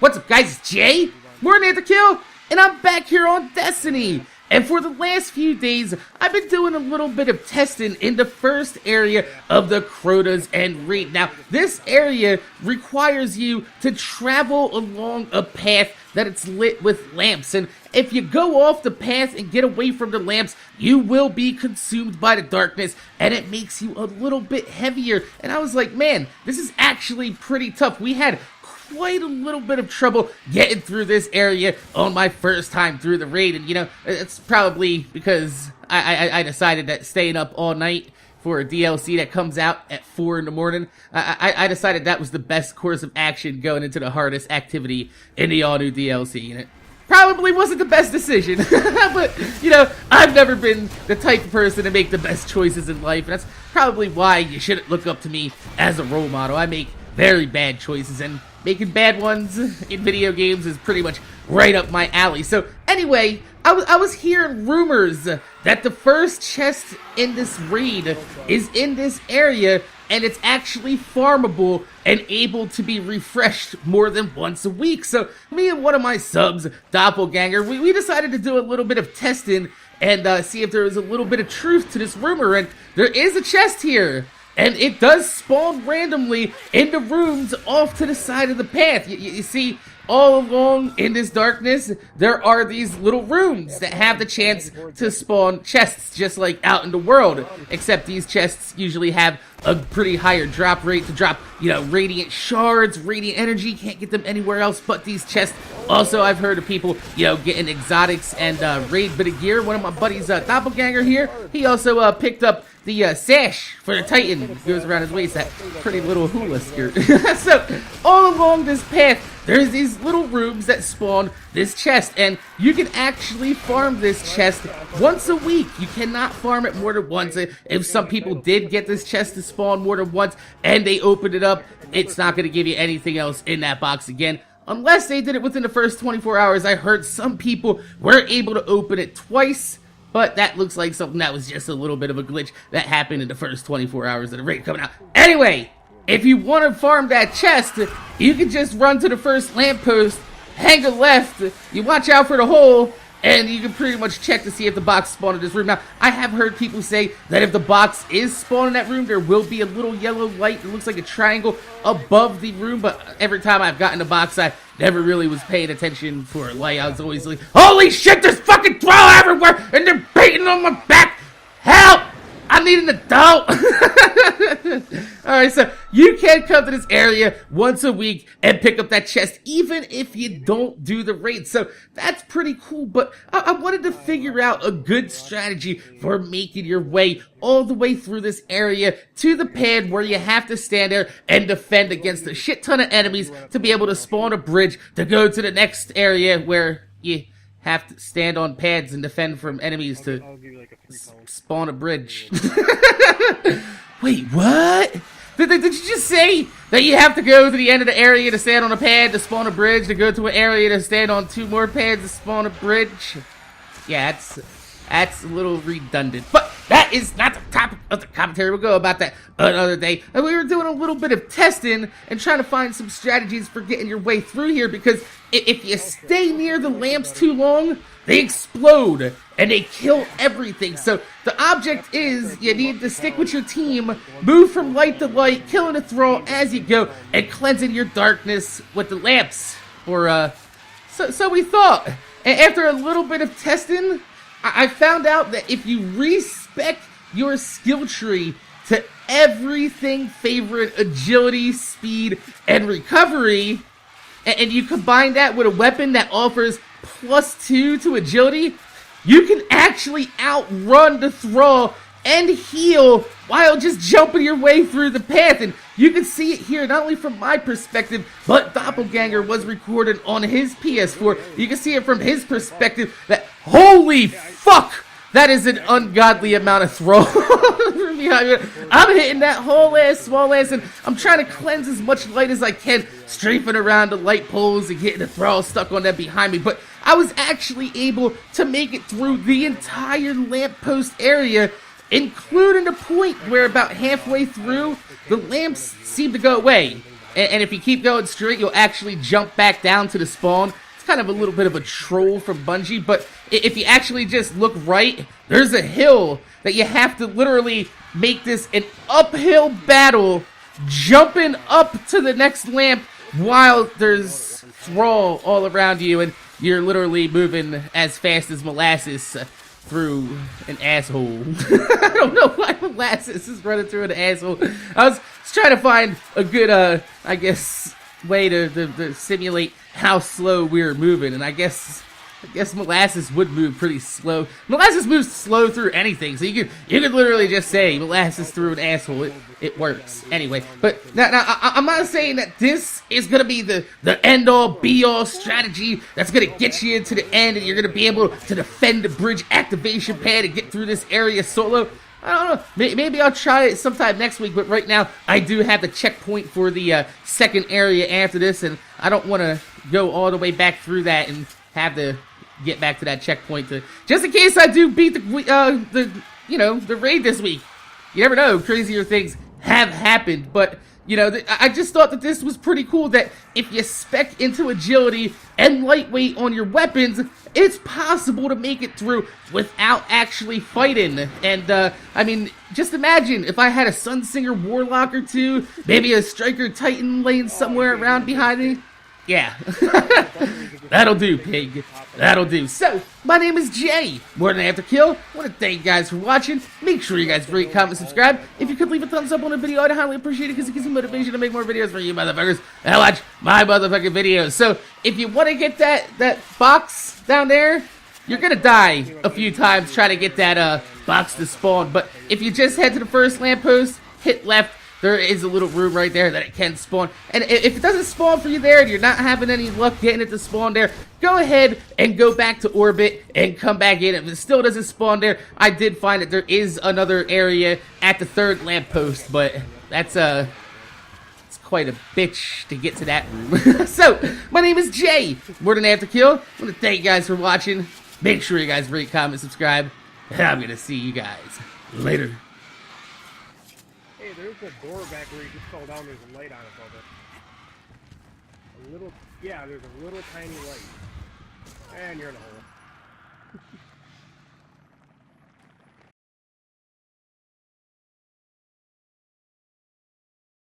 What's up, guys? It's Jay, MorninAfterKill, and I'm back here on Destiny. And for the last few days, I've been doing a little bit of testing in the first area of the Crotas and Raid. Now, this area requires you to travel along a path that it's lit with lamps. And if you go off the path and get away from the lamps, you will be consumed by the darkness, and it makes you a little bit heavier. And I was like, man, this is actually pretty tough. We had quite a little bit of trouble getting through this area on my first time through the raid, and you know, it's probably because I decided that staying up all night for a DLC that comes out at 4 in the morning, I decided that was the best course of action going into the hardest activity in the all-new DLC, and it probably wasn't the best decision. But, you know, I've never been the type of person to make the best choices in life, and that's probably why you shouldn't look up to me as a role model. I make very bad choices, and making bad ones in video games is pretty much right up my alley. So anyway, I was hearing rumors that the first chest in this raid is in this area, and it's actually farmable and able to be refreshed more than once a week. So me and one of my subs, Doppelganger, we decided to do a little bit of testing and see if there was a little bit of truth to this rumor, and there is a chest here. And it does spawn randomly in the rooms off to the side of the path. You see, all along in this darkness, there are these little rooms that have the chance to spawn chests just like out in the world. Except these chests usually have a pretty higher drop rate to drop, you know, radiant shards, radiant energy. Can't get them anywhere else but these chests. Also, I've heard of people, you know, getting exotics and raid bit of gear. One of my buddies, Doppelganger here, he also picked up the sash for the Titan. It goes around his waist, that pretty little hula skirt. So, all along this path, there's these little rooms that spawn this chest, and you can actually farm this chest once a week. You cannot farm it more than once. If some people did get this chest to spawn more than once, and they opened it up, it's not going to give you anything else in that box again. Unless they did it within the first 24 hours. I heard some people were able to open it twice, but that looks like something that was just a little bit of a glitch that happened in the first 24 hours of the raid coming out. Anyway, if you want to farm that chest, you can just run to the first lamppost, hang a left, you watch out for the hole, and you can pretty much check to see if the box spawned in this room. Now, I have heard people say that if the box is spawned in that room, there will be a little yellow light that looks like a triangle above the room, but every time I've gotten the box, I never really was paying attention for a light. I was always like, holy shit, there's fucking throw everywhere, and they're beating on my back! Help! I need an adult! Alright, so you can come to this area once a week and pick up that chest, even if you don't do the raid. So that's pretty cool, but I wanted to figure out a good strategy for making your way all the way through this area to the pad where you have to stand there and defend against a shit ton of enemies to be able to spawn a bridge to go to the next area where you have to stand on pads and defend from enemies to spawn a bridge. Wait, what? Did you just say that you have to go to the end of the area to stand on a pad to spawn a bridge, to go to an area to stand on 2 more pads to spawn a bridge? Yeah, that's a little redundant. But that is not the topic of the commentary. We'll go about that another day. And we were doing a little bit of testing and trying to find some strategies for getting your way through here, because if you stay near the lamps too long, they explode and they kill everything. So the object is you need to stick with your team, move from light to light, killing a thrall as you go, and cleansing your darkness with the lamps. Or so we thought. And after a little bit of testing, I found out that if you respec your skill tree to everything favorite agility, speed, and recovery, and you combine that with a weapon that offers +2 to agility, you can actually outrun the thrall and heal while just jumping your way through the path. And you can see it here, not only from my perspective, but Doppelganger was recorded on his PS4. You can see it from his perspective that, holy fuck, that is an ungodly amount of thrall. I'm hitting that whole ass, small ass, and I'm trying to cleanse as much light as I can, strafing around the light poles and getting the thrall stuck on them behind me. But I was actually able to make it through the entire lamppost area, including the point where about halfway through, the lamps seemed to go away. And if you keep going straight, you'll actually jump back down to the spawn. It's kind of a little bit of a troll from Bungie, but if you actually just look right, there's a hill that you have to literally make this an uphill battle, jumping up to the next lamp while there's thrall all around you, and you're literally moving as fast as molasses through an asshole. I don't know why molasses is running through an asshole. I was trying to find a good, I guess, way to simulate how slow we were moving, and I guess molasses would move pretty slow. Molasses moves slow through anything, so you could literally just say molasses through an asshole. It works anyway. But now I'm not saying that this is gonna be the end all be all strategy that's gonna get you to the end and you're gonna be able to defend the bridge activation pad and get through this area solo. I don't know. Maybe I'll try it sometime next week, but right now I do have the checkpoint for the second area after this, and I don't want to go all the way back through that and have to get back to that checkpoint just in case I do beat the raid this week. You never know, crazier things have happened, but I just thought that this was pretty cool that if you spec into agility and lightweight on your weapons, it's possible to make it through without actually fighting. And I mean, just imagine if I had a Sunsinger Warlock or two, maybe a Striker Titan laying somewhere around behind me. Yeah, that'll do, pig. That'll do. So, my name is Jay, MorninAfterKill. I want to thank you guys for watching. Make sure you guys rate, comment, subscribe. If you could leave a thumbs up on the video, I'd highly appreciate it because it gives me motivation to make more videos for you motherfuckers and watch my motherfucking videos. So, if you want to get that box down there, you're going to die a few times trying to get that box to spawn. But if you just head to the first lamppost, hit left, there is a little room right there that it can spawn. And if it doesn't spawn for you there and you're not having any luck getting it to spawn there, go ahead and go back to orbit and come back in. If it still doesn't spawn there, I did find that there is another area at the third lamppost, but that's it's quite a bitch to get to that room. So, my name is Jay, MorninAfterKill. I want to thank you guys for watching. Make sure you guys rate, comment, subscribe. And I'm going to see you guys later. Hey, there's a door back where you just fell down. There's a light on it above it. Yeah, there's a little tiny light. And you're in a hole.